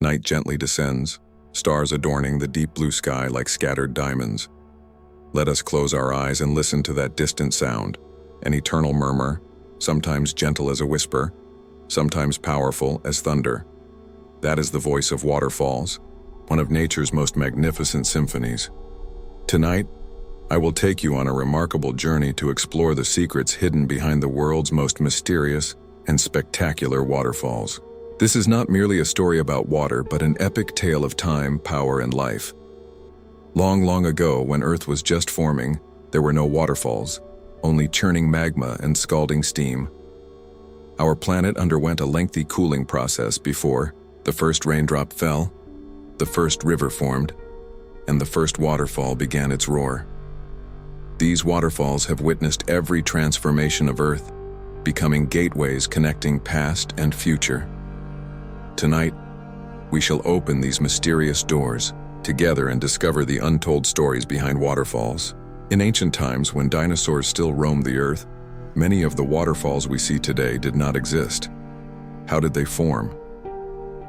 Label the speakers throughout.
Speaker 1: Night gently descends, stars adorning the deep blue sky like scattered diamonds. Let us close our eyes and listen to that distant sound, an eternal murmur, sometimes gentle as a whisper, sometimes powerful as thunder. That is the voice of waterfalls, one of nature's most magnificent symphonies. Tonight, I will take you on a remarkable journey to explore the secrets hidden behind the world's most mysterious and spectacular waterfalls. This is not merely a story about water, but an epic tale of time, power, and life. Long, long ago, when Earth was just forming, there were no waterfalls, only churning magma and scalding steam. Our planet underwent a lengthy cooling process before the first raindrop fell, the first river formed, and the first waterfall began its roar. These waterfalls have witnessed every transformation of Earth, becoming gateways connecting past and future. Tonight, we shall open these mysterious doors together and discover the untold stories behind waterfalls. In ancient times, when dinosaurs still roamed the Earth, many of the waterfalls we see today did not exist. How did they form?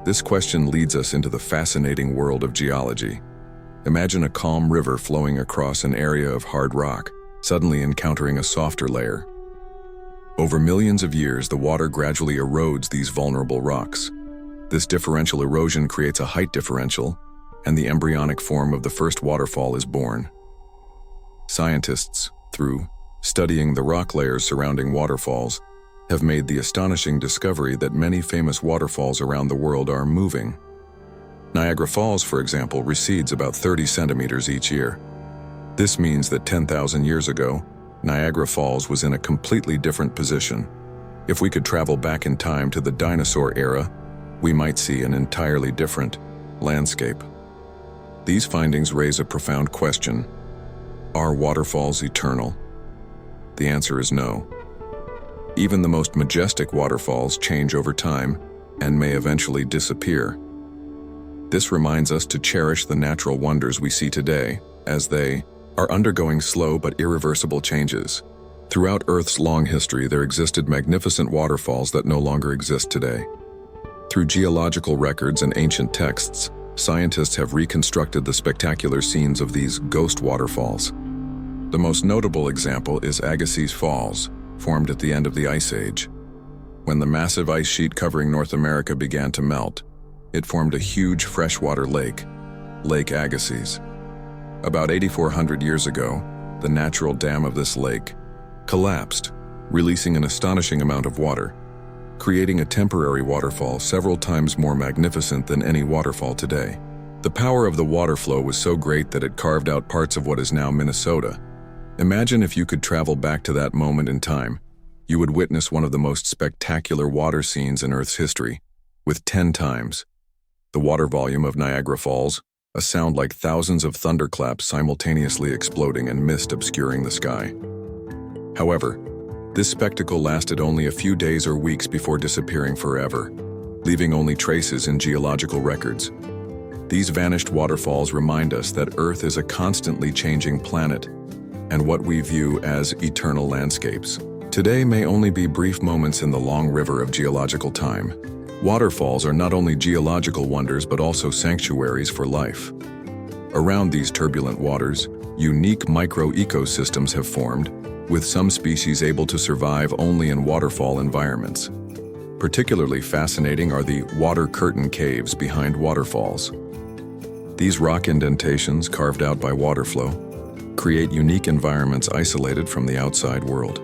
Speaker 1: This question leads us into the fascinating world of geology. Imagine a calm river flowing across an area of hard rock, suddenly encountering a softer layer. Over millions of years, the water gradually erodes these vulnerable rocks. This differential erosion creates a height differential, and the embryonic form of the first waterfall is born. Scientists, through studying the rock layers surrounding waterfalls, have made the astonishing discovery that many famous waterfalls around the world are moving. Niagara Falls, for example, recedes about 30 centimeters each year. This means that 10,000 years ago, Niagara Falls was in a completely different position. If we could travel back in time to the dinosaur era, we might see an entirely different landscape. These findings raise a profound question. Are waterfalls eternal? The answer is no. Even the most majestic waterfalls change over time and may eventually disappear. This reminds us to cherish the natural wonders we see today, as they are undergoing slow but irreversible changes. Throughout Earth's long history, there existed magnificent waterfalls that no longer exist today. Through geological records and ancient texts, scientists have reconstructed the spectacular scenes of these ghost waterfalls. The most notable example is Agassiz Falls, formed at the end of the Ice Age. When the massive ice sheet covering North America began to melt, it formed a huge freshwater lake, Lake Agassiz. About 8,400 years ago, the natural dam of this lake collapsed, releasing an astonishing amount of water, creating a temporary waterfall several times more magnificent than any waterfall today. The power of the water flow was so great that it carved out parts of what is now Minnesota. Imagine if you could travel back to that moment in time. You would witness one of the most spectacular water scenes in Earth's history, with 10 times the water volume of Niagara Falls, a sound like thousands of thunderclaps simultaneously exploding and mist obscuring the sky. However, this spectacle lasted only a few days or weeks before disappearing forever, leaving only traces in geological records. These vanished waterfalls remind us that Earth is a constantly changing planet, and what we view as eternal landscapes today may only be brief moments in the long river of geological time. Waterfalls are not only geological wonders but also sanctuaries for life. Around these turbulent waters, unique micro-ecosystems have formed, with some species able to survive only in waterfall environments. Particularly fascinating are the water curtain caves behind waterfalls. These rock indentations, carved out by water flow, create unique environments isolated from the outside world.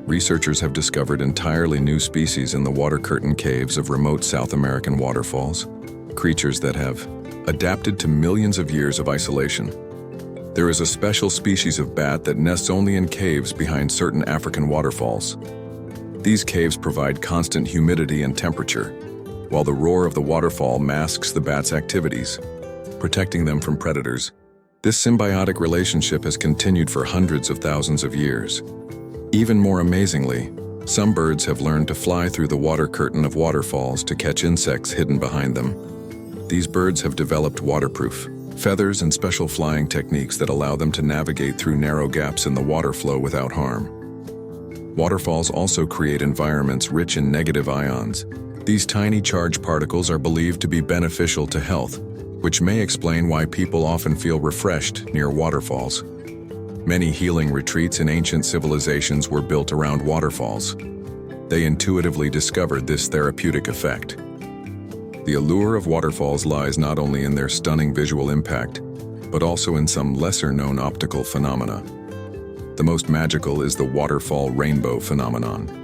Speaker 1: Researchers have discovered entirely new species in the water curtain caves of remote South American waterfalls, creatures that have adapted to millions of years of isolation. There is a special species of bat that nests only in caves behind certain African waterfalls. These caves provide constant humidity and temperature, while the roar of the waterfall masks the bat's activities, protecting them from predators. This symbiotic relationship has continued for hundreds of thousands of years. Even more amazingly, some birds have learned to fly through the water curtain of waterfalls to catch insects hidden behind them. These birds have developed waterproof feathers and special flying techniques that allow them to navigate through narrow gaps in the water flow without harm. Waterfalls also create environments rich in negative ions, These tiny charged particles are believed to be beneficial to health, which may explain why people often feel refreshed near waterfalls. Many healing retreats in ancient civilizations were built around waterfalls. They intuitively discovered this therapeutic effect. The allure of waterfalls lies not only in their stunning visual impact, but also in some lesser-known optical phenomena. The most magical is the waterfall rainbow phenomenon.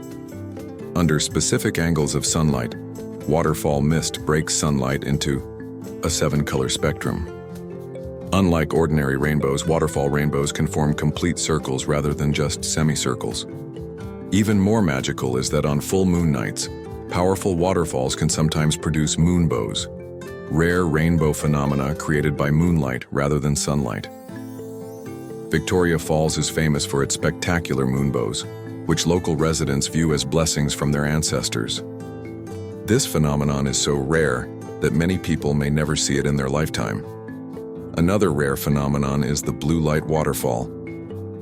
Speaker 1: Under specific angles of sunlight, waterfall mist breaks sunlight into a 7-color spectrum. Unlike ordinary rainbows, waterfall rainbows can form complete circles rather than just semicircles. Even more magical is that on full moon nights, powerful waterfalls can sometimes produce moonbows, rare rainbow phenomena created by moonlight rather than sunlight. Victoria Falls is famous for its spectacular moonbows, which local residents view as blessings from their ancestors. This phenomenon is so rare that many people may never see it in their lifetime. Another rare phenomenon is the blue light waterfall.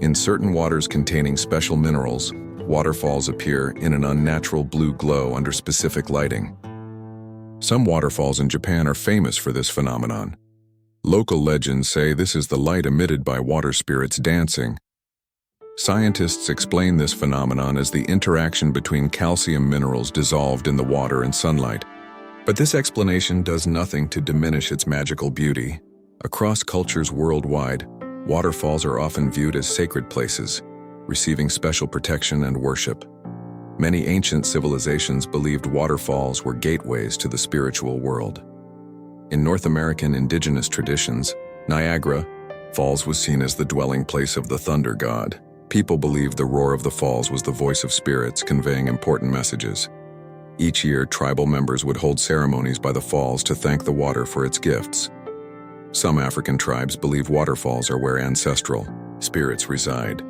Speaker 1: In certain waters containing special minerals, waterfalls appear in an unnatural blue glow under specific lighting. Some waterfalls in Japan are famous for this phenomenon. Local legends say this is the light emitted by water spirits dancing. Scientists explain this phenomenon as the interaction between calcium minerals dissolved in the water and sunlight. But this explanation does nothing to diminish its magical beauty. Across cultures worldwide, waterfalls are often viewed as sacred places, receiving special protection and worship. Many ancient civilizations believed waterfalls were gateways to the spiritual world. In North American indigenous traditions, Niagara Falls was seen as the dwelling place of the thunder god. People believed the roar of the falls was the voice of spirits conveying important messages. Each year, tribal members would hold ceremonies by the falls to thank the water for its gifts. Some African tribes believe waterfalls are where ancestral spirits reside.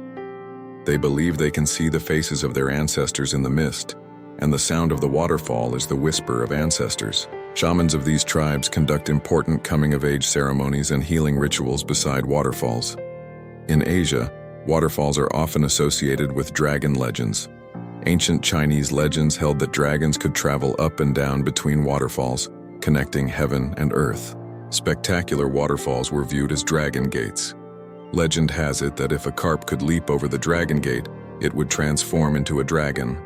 Speaker 1: They believe they can see the faces of their ancestors in the mist, and the sound of the waterfall is the whisper of ancestors. Shamans of these tribes conduct important coming-of-age ceremonies and healing rituals beside waterfalls. In Asia, waterfalls are often associated with dragon legends. Ancient Chinese legends held that dragons could travel up and down between waterfalls, connecting heaven and earth. Spectacular waterfalls were viewed as dragon gates. Legend has it that if a carp could leap over the dragon gate, it would transform into a dragon.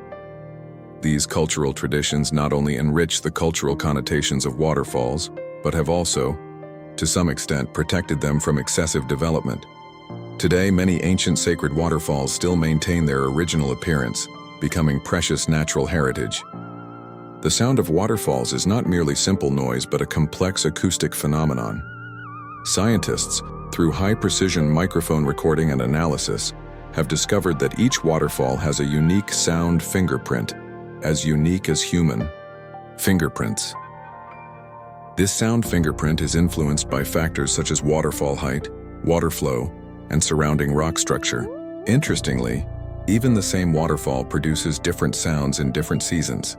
Speaker 1: These cultural traditions not only enrich the cultural connotations of waterfalls, but have also, to some extent, protected them from excessive development. Today, many ancient sacred waterfalls still maintain their original appearance, becoming precious natural heritage. The sound of waterfalls is not merely simple noise, but a complex acoustic phenomenon. Scientists, through high-precision microphone recording and analysis, have discovered that each waterfall has a unique sound fingerprint, as unique as human fingerprints. This sound fingerprint is influenced by factors such as waterfall height, water flow, and surrounding rock structure. Interestingly, even the same waterfall produces different sounds in different seasons.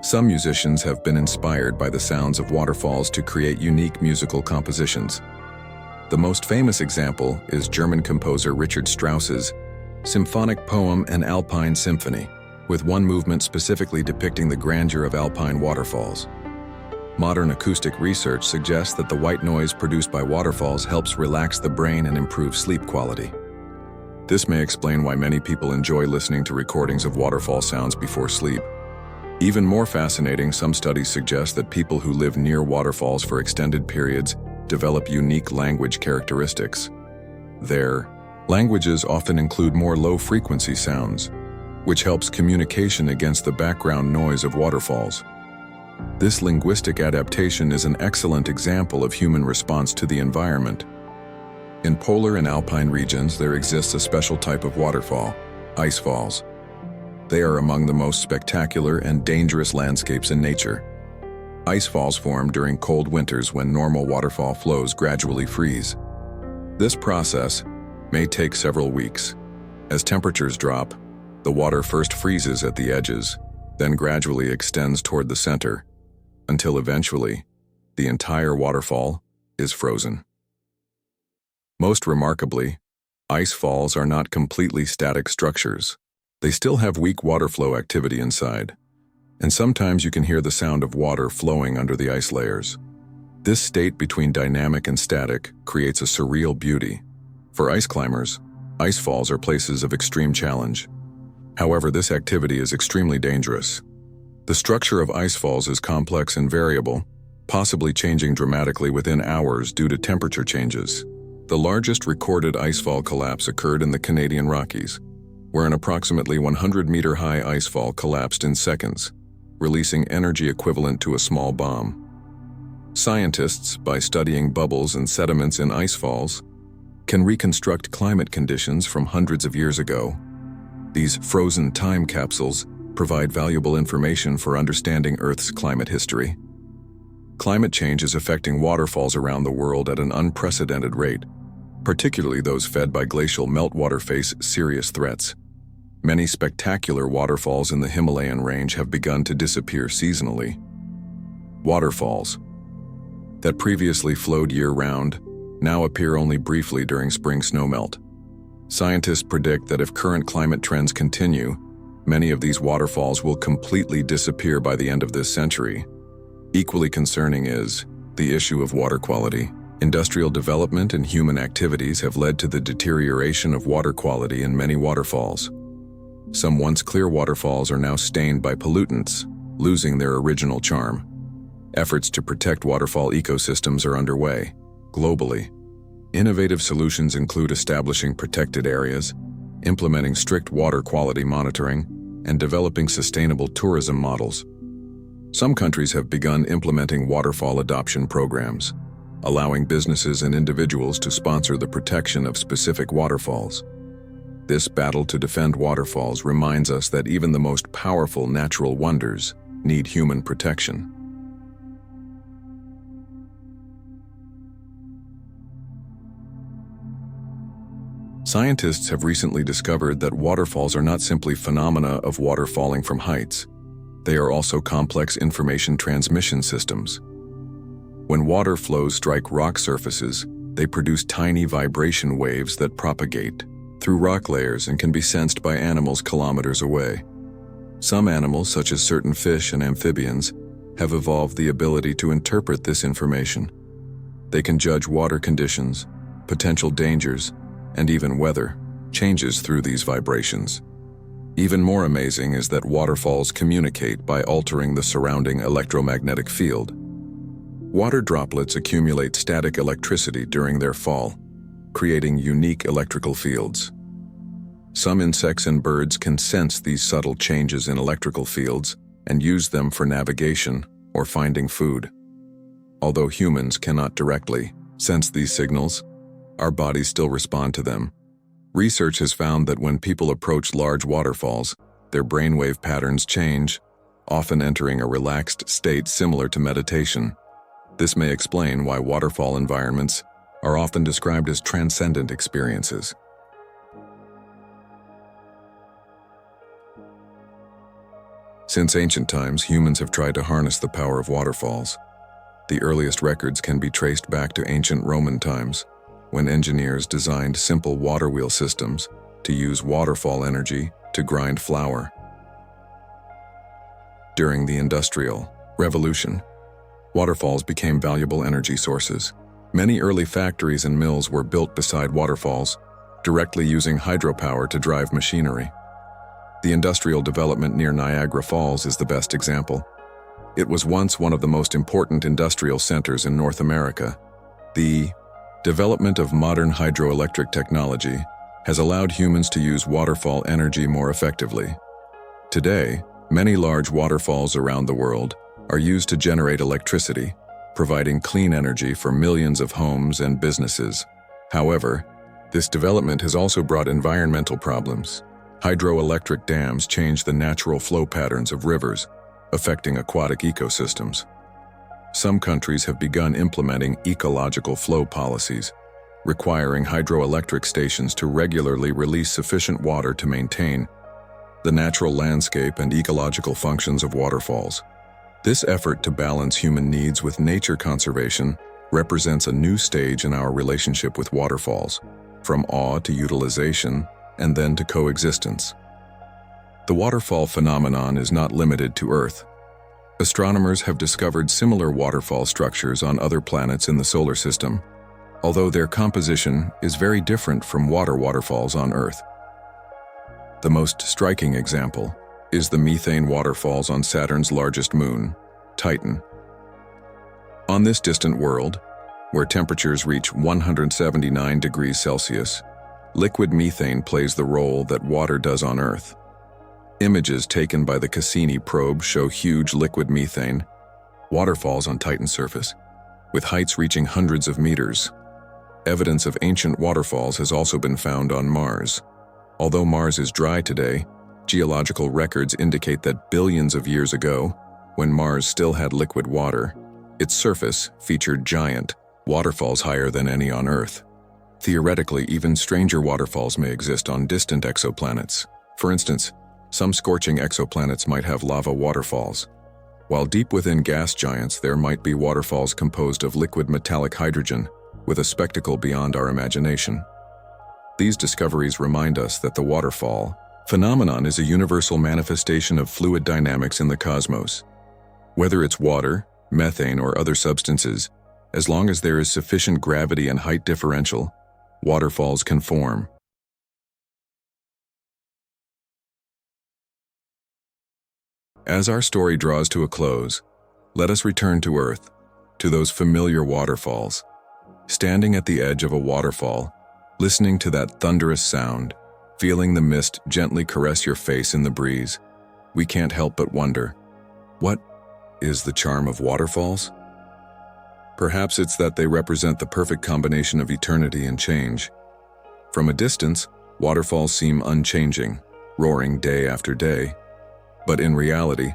Speaker 1: Some musicians have been inspired by the sounds of waterfalls to create unique musical compositions. The most famous example is German composer Richard Strauss's symphonic poem An Alpine Symphony, with one movement specifically depicting the grandeur of alpine waterfalls. Modern acoustic research suggests that the white noise produced by waterfalls helps relax the brain and improve sleep quality. This may explain why many people enjoy listening to recordings of waterfall sounds before sleep. Even more fascinating, some studies suggest that people who live near waterfalls for extended periods develop unique language characteristics. Their languages often include more low-frequency sounds, which helps communication against the background noise of waterfalls. This linguistic adaptation is an excellent example of human response to the environment. In polar and alpine regions, there exists a special type of waterfall, ice falls. They are among the most spectacular and dangerous landscapes in nature. Ice falls form during cold winters when normal waterfall flows gradually freeze. This process may take several weeks. As temperatures drop, the water first freezes at the edges, then gradually extends toward the center, until eventually, the entire waterfall is frozen. Most remarkably, ice falls are not completely static structures. They still have weak water flow activity inside. And sometimes you can hear the sound of water flowing under the ice layers. This state between dynamic and static creates a surreal beauty. For ice climbers, ice falls are places of extreme challenge. However, this activity is extremely dangerous. The structure of ice falls is complex and variable, possibly changing dramatically within hours due to temperature changes. The largest recorded icefall collapse occurred in the Canadian Rockies, where an approximately 100-meter-high icefall collapsed in seconds, releasing energy equivalent to a small bomb. Scientists, by studying bubbles and sediments in icefalls, can reconstruct climate conditions from hundreds of years ago. These frozen time capsules provide valuable information for understanding Earth's climate history. Climate change is affecting waterfalls around the world at an unprecedented rate. Particularly those fed by glacial meltwater face serious threats. Many spectacular waterfalls in the Himalayan range have begun to disappear seasonally. Waterfalls that previously flowed year-round now appear only briefly during spring snowmelt. Scientists predict that if current climate trends continue, many of these waterfalls will completely disappear by the end of this century. Equally concerning is the issue of water quality. Industrial development and human activities have led to the deterioration of water quality in many waterfalls. Some once clear waterfalls are now stained by pollutants, losing their original charm. Efforts to protect waterfall ecosystems are underway, globally. Innovative solutions include establishing protected areas, implementing strict water quality monitoring, and developing sustainable tourism models. Some countries have begun implementing waterfall adoption programs, allowing businesses and individuals to sponsor the protection of specific waterfalls. This battle to defend waterfalls reminds us that even the most powerful natural wonders need human protection. Scientists have recently discovered that waterfalls are not simply phenomena of water falling from heights. They are also complex information transmission systems. When water flows strike rock surfaces, they produce tiny vibration waves that propagate through rock layers and can be sensed by animals kilometers away. Some animals, such as certain fish and amphibians, have evolved the ability to interpret this information. They can judge water conditions, potential dangers, and even weather changes through these vibrations. Even more amazing is that waterfalls communicate by altering the surrounding electromagnetic field. Water droplets accumulate static electricity during their fall, creating unique electrical fields. Some insects and birds can sense these subtle changes in electrical fields and use them for navigation or finding food. Although humans cannot directly sense these signals, our bodies still respond to them. Research has found that when people approach large waterfalls, their brainwave patterns change, often entering a relaxed state similar to meditation. This may explain why waterfall environments are often described as transcendent experiences. Since ancient times, humans have tried to harness the power of waterfalls. The earliest records can be traced back to ancient Roman times, when engineers designed simple water wheel systems to use waterfall energy to grind flour. During the Industrial Revolution, waterfalls became valuable energy sources. Many early factories and mills were built beside waterfalls, directly using hydropower to drive machinery. The industrial development near Niagara Falls is the best example. It was once one of the most important industrial centers in North America. The development of modern hydroelectric technology has allowed humans to use waterfall energy more effectively. Today, many large waterfalls around the world are used to generate electricity, providing clean energy for millions of homes and businesses. However, this development has also brought environmental problems. Hydroelectric dams change the natural flow patterns of rivers, affecting aquatic ecosystems. Some countries have begun implementing ecological flow policies, requiring hydroelectric stations to regularly release sufficient water to maintain the natural landscape and ecological functions of waterfalls. This effort to balance human needs with nature conservation represents a new stage in our relationship with waterfalls, from awe to utilization and then to coexistence. The waterfall phenomenon is not limited to Earth. Astronomers have discovered similar waterfall structures on other planets in the solar system, although their composition is very different from waterfalls on Earth. The most striking example is the methane waterfalls on Saturn's largest moon, Titan. On this distant world, where temperatures reach 179 degrees Celsius, liquid methane plays the role that water does on Earth. Images taken by the Cassini probe show huge liquid methane waterfalls on Titan's surface, with heights reaching hundreds of meters. Evidence of ancient waterfalls has also been found on Mars. Although Mars is dry today, geological records indicate that billions of years ago, when Mars still had liquid water, its surface featured giant waterfalls higher than any on Earth. Theoretically, even stranger waterfalls may exist on distant exoplanets. For instance, some scorching exoplanets might have lava waterfalls, while deep within gas giants there might be waterfalls composed of liquid metallic hydrogen, with a spectacle beyond our imagination. These discoveries remind us that the waterfall phenomenon is a universal manifestation of fluid dynamics in the cosmos. Whether it's water, methane, or other substances, as long as there is sufficient gravity and height differential, waterfalls can form. As our story draws to a close, let us return to Earth, to those familiar waterfalls. Standing at the edge of a waterfall, listening to that thunderous sound, feeling the mist gently caress your face in the breeze, we can't help but wonder, what is the charm of waterfalls? Perhaps it's that they represent the perfect combination of eternity and change. From a distance, waterfalls seem unchanging, roaring day after day. But in reality,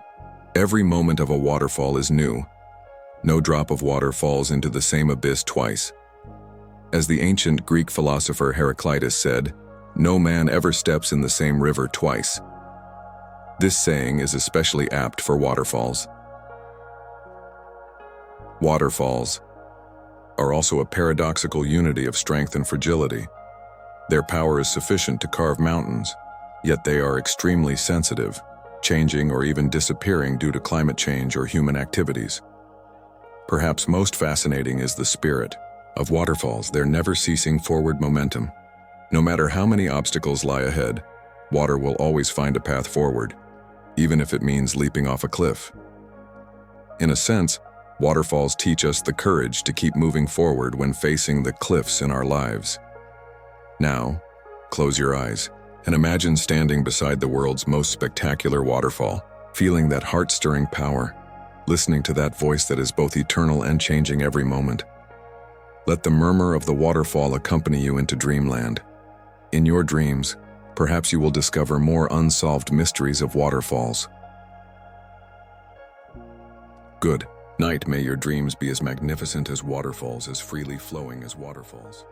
Speaker 1: every moment of a waterfall is new. No drop of water falls into the same abyss twice. As the ancient Greek philosopher Heraclitus said, "No man ever steps in the same river twice." This saying is especially apt for waterfalls. Waterfalls are also a paradoxical unity of strength and fragility. Their power is sufficient to carve mountains, yet they are extremely sensitive, changing or even disappearing due to climate change or human activities. Perhaps most fascinating is the spirit of waterfalls, their never-ceasing forward momentum. No matter how many obstacles lie ahead, water will always find a path forward, even if it means leaping off a cliff. In a sense, waterfalls teach us the courage to keep moving forward when facing the cliffs in our lives. Now, close your eyes and imagine standing beside the world's most spectacular waterfall, feeling that heart-stirring power, listening to that voice that is both eternal and changing every moment. Let the murmur of the waterfall accompany you into dreamland. In your dreams, perhaps you will discover more unsolved mysteries of waterfalls. Good night. May your dreams be as magnificent as waterfalls, as freely flowing as waterfalls.